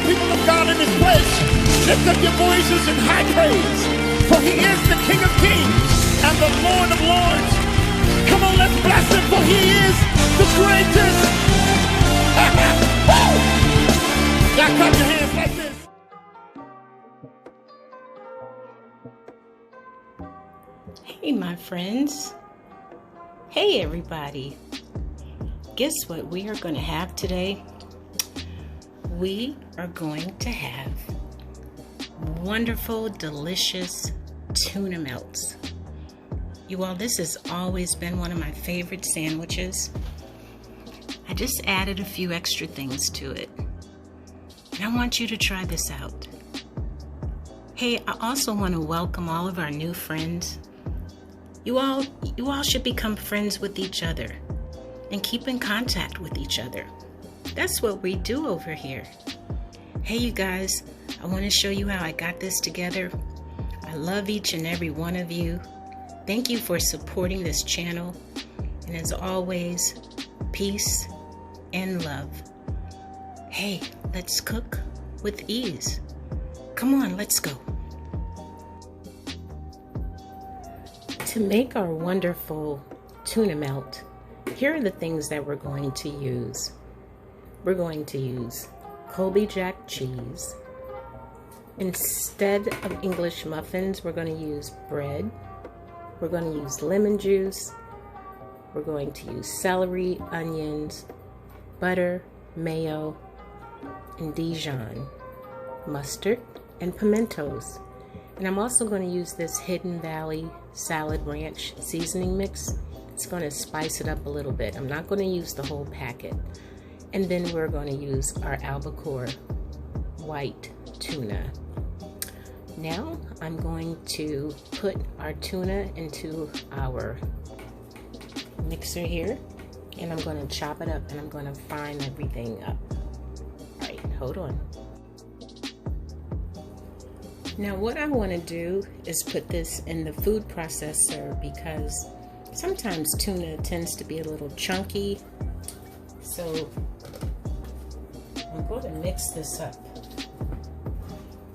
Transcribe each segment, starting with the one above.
people of God in this place, lift up your voices in high praise, for he is the King of Kings and the Lord of Lords. Come on, let's bless him, for he is the greatest. Now clap your hands like this. Hey, my friends. Hey, everybody. Guess what we are going to have today? We are going to have wonderful, delicious tuna melts. You all, this has always been one of my favorite sandwiches. I just added a few extra things to it. And I want you to try this out. Hey, I also want to welcome all of our new friends. You all should become friends with each other and keep in contact with each other. That's what we do over here. Hey, you guys, I want to show you how I got this together. I love each and every one of you. Thank you for supporting this channel. And as always, peace and love. Hey, let's cook with ease. Come on, let's go. To make our wonderful tuna melt, here are the things that we're going to use. We're going to use Colby Jack cheese. Instead of English muffins, we're going to use bread. We're going to use lemon juice. We're going to use celery, onions, butter, mayo, and Dijon, mustard, and pimentos. And I'm also going to use this Hidden Valley Salad Ranch seasoning mix. It's going to spice it up a little bit. I'm not going to use the whole packet. And then we're going to use our albacore white tuna. Now I'm going to put our tuna into our mixer here. And I'm going to chop it up and I'm going to fine everything up. All right, hold on. Now what I want to do is put this in the food processor because sometimes tuna tends to be a little chunky. So I'm going to mix this up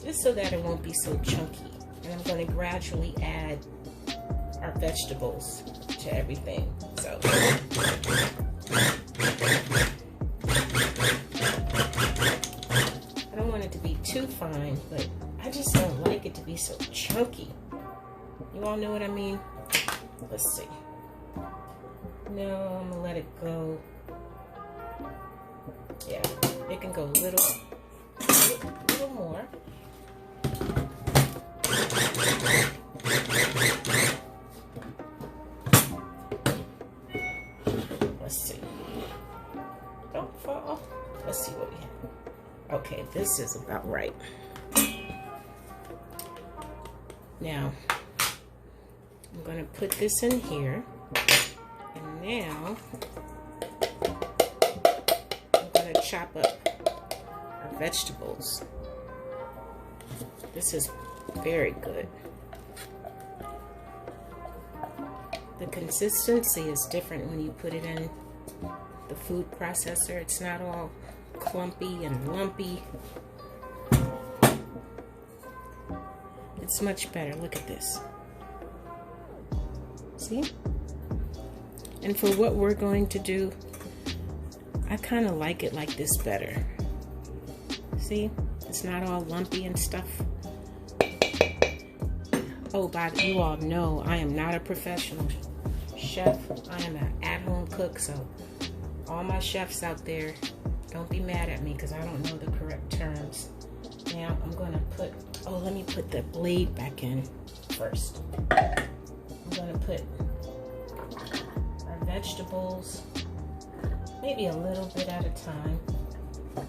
just so that it won't be so chunky. And I'm going to gradually add our vegetables to everything. So I don't want it to be too fine, but I just don't like it to be so chunky. You all know what I mean? Let's see. No, I'm gonna let it go. Yeah, it can go a little more. Let's see. Don't fall. Let's see what we have. Okay, this is about right. Now, I'm going to put this in here, and now I'm going to chop up our vegetables. This is very good. The consistency is different when you put it in the food processor. It's not all clumpy and lumpy. It's much better. Look at this. See? And for what we're going to do, I kind of like it like this better. See? It's not all lumpy and stuff. Oh, but you all know I am not a professional chef. I am an at-home cook, so all my chefs out there, don't be mad at me because I don't know the correct terms. Now I'm going to put, oh, let me put the blade back in first. I'm going to put our vegetables, maybe a little bit at a time.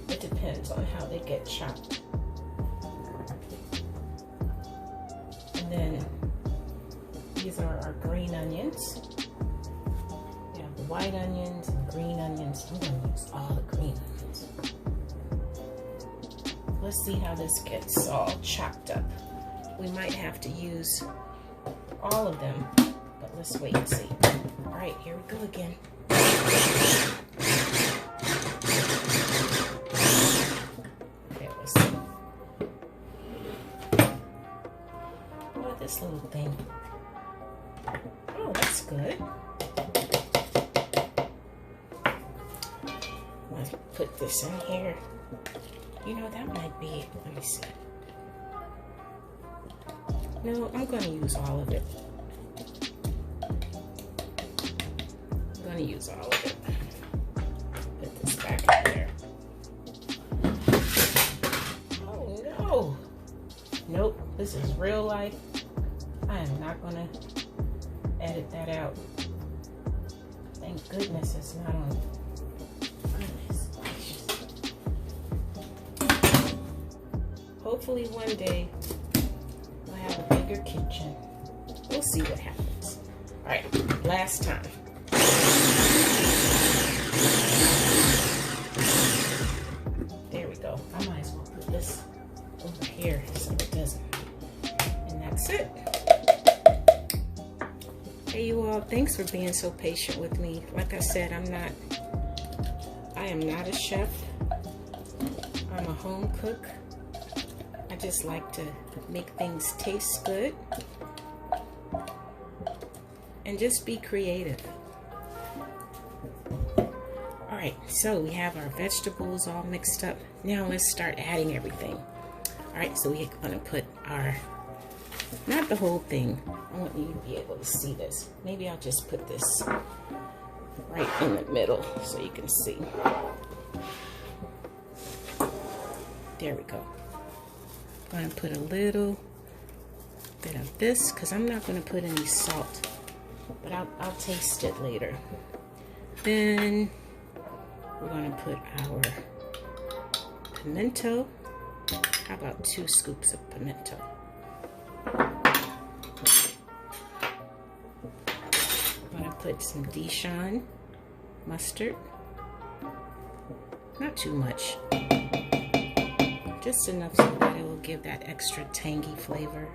It depends on how they get chopped. And then these are our green onions. We have the white onions and green onions. I'm going to use all the green onions. Let's see how this gets all chopped up. We might have to use all of them, but let's wait and see. All right, here we go again. Okay, let's see. put this in here. You know, that might be, let me see. No, I'm gonna use all of it. I'm gonna use all of it. Put this back in there. Oh no! Nope, this is real life. I am not gonna edit that out. Thank goodness it's not on. Hopefully one day I'll have a bigger kitchen. We'll see what happens. All right, last time. There we go. I might as well put this over here so it doesn't. And that's it. Hey you all, thanks for being so patient with me. Like I said, I am not a chef. I'm a home cook. I just like to make things taste good and just be creative. All right, so we have our vegetables all mixed up. Now let's start adding everything. All right, so we're gonna put our, not the whole thing. I want you to be able to see this. Maybe I'll just put this right in the middle so you can see. There we go. I'm going to put a little bit of this because I'm not going to put any salt, but I'll taste it later. Then we're going to put our pimento. How about 2 scoops of pimento? I'm going to put some Dijon mustard. Not too much. Just enough so that it will give that extra tangy flavor.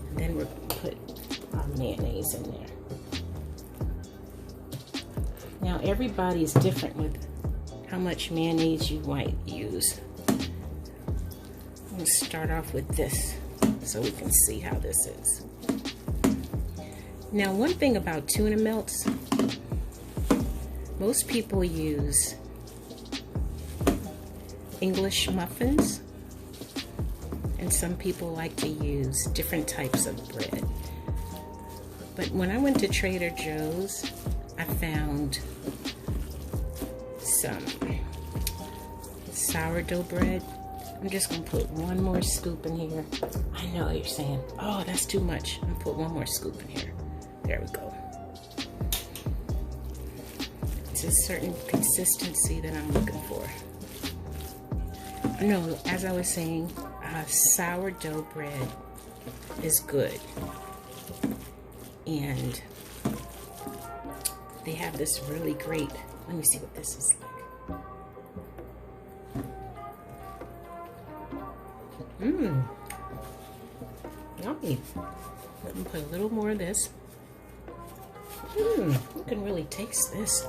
And then we're going to put our mayonnaise in there. Now everybody's different with how much mayonnaise you might use. I'm going to start off with this so we can see how this is. Now one thing about tuna melts, most people use English muffins, and some people like to use different types of bread. But when I went to Trader Joe's, I found some sourdough bread. I'm just gonna put 1 more scoop in here. I know you're saying, oh, that's too much. I'm gonna put 1 more scoop in here. There we go. It's a certain consistency that I'm looking for. No, as I was saying, sourdough bread is good. And they have this really great, let me see what this is like. Yummy. Let me put a little more of this. You can really taste this.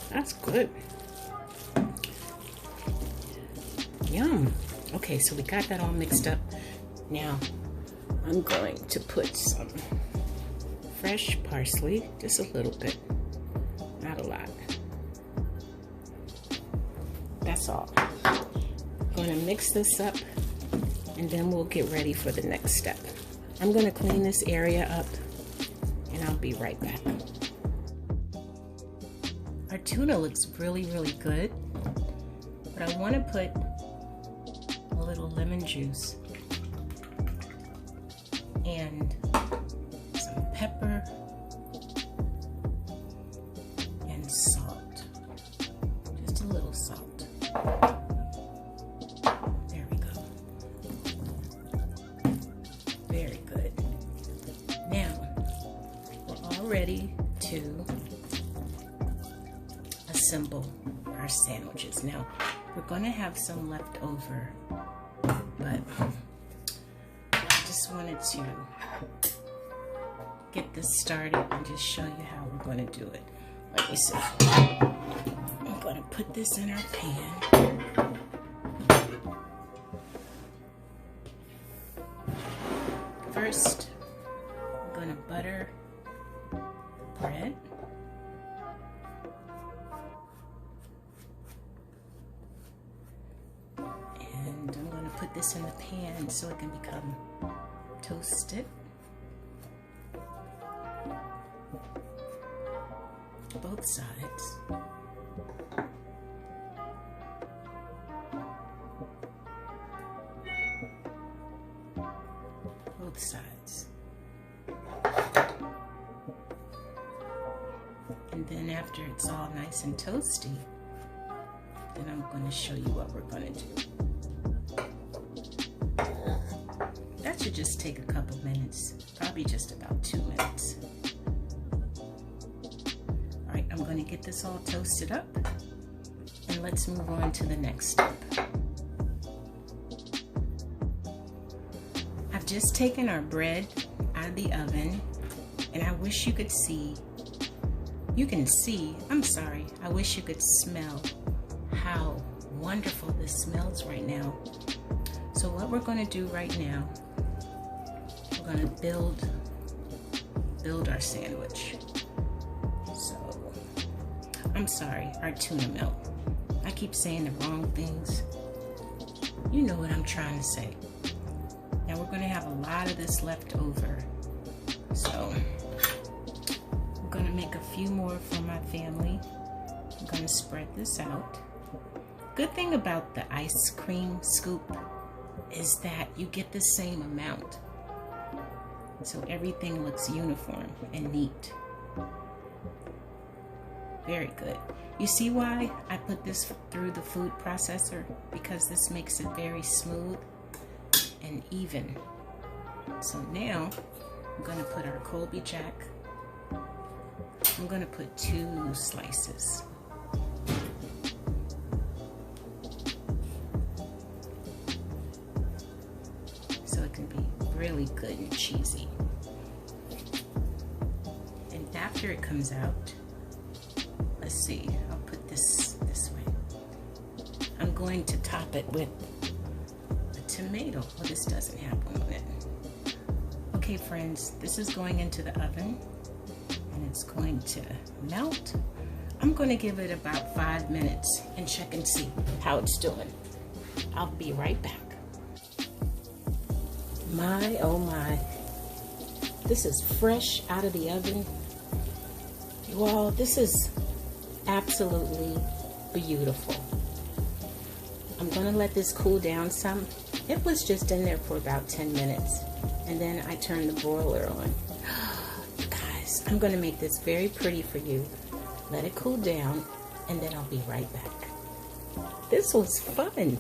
That's good. Yum. Okay, so we got that all mixed up. Now, I'm going to put some fresh parsley, just a little bit, not a lot. That's all. I'm going to mix this up, and then we'll get ready for the next step. I'm going to clean this area up, and I'll be right back. Our tuna looks really, really good, but I want to put a little lemon juice and some pepper and salt, just a little salt. There we go. Very good. Now we're all ready to assemble our sandwiches. Now we're going to have some left over, but I just wanted to get this started and just show you how we're going to do it. Let me see. I'm going to put this in our pan. First, I'm going to butter the bread. this in the pan so it can become toasted. Both sides. Both sides. And then after it's all nice and toasty, then I'm going to show you what we're going to do. That should just take a couple minutes, probably just about 2 minutes. All right, I'm going to get this all toasted up, and let's move on to the next step. I've just taken our bread out of the oven, and I wish you could see, I wish you could smell how wonderful this smells right now. So what we're going to do right now, we're going to build our sandwich. So, our tuna melt. I keep saying the wrong things. You know what I'm trying to say. Now we're going to have a lot of this left over. So, I'm going to make a few more for my family. I'm going to spread this out. Good thing about the ice cream scoop is that you get the same amount. So everything looks uniform and neat. Very good. You see why I put this through the food processor? Because this makes it very smooth and even. So now I'm going to put our Colby Jack. I'm going to put 2 slices. So it can be really good and cheesy. And after it comes out, let's see, I'll put this way. I'm going to top it with a tomato. Well, this doesn't have one on it. Okay, friends, this is going into the oven and it's going to melt. I'm going to give it about 5 minutes and check and see how it's doing. I'll be right back. My, oh my, this is fresh out of the oven. You all, this is absolutely beautiful. I'm gonna let this cool down some. It was just in there for about 10 minutes, and then I turned the broiler on. Guys, I'm gonna make this very pretty for you. Let it cool down, and then I'll be right back. This was fun.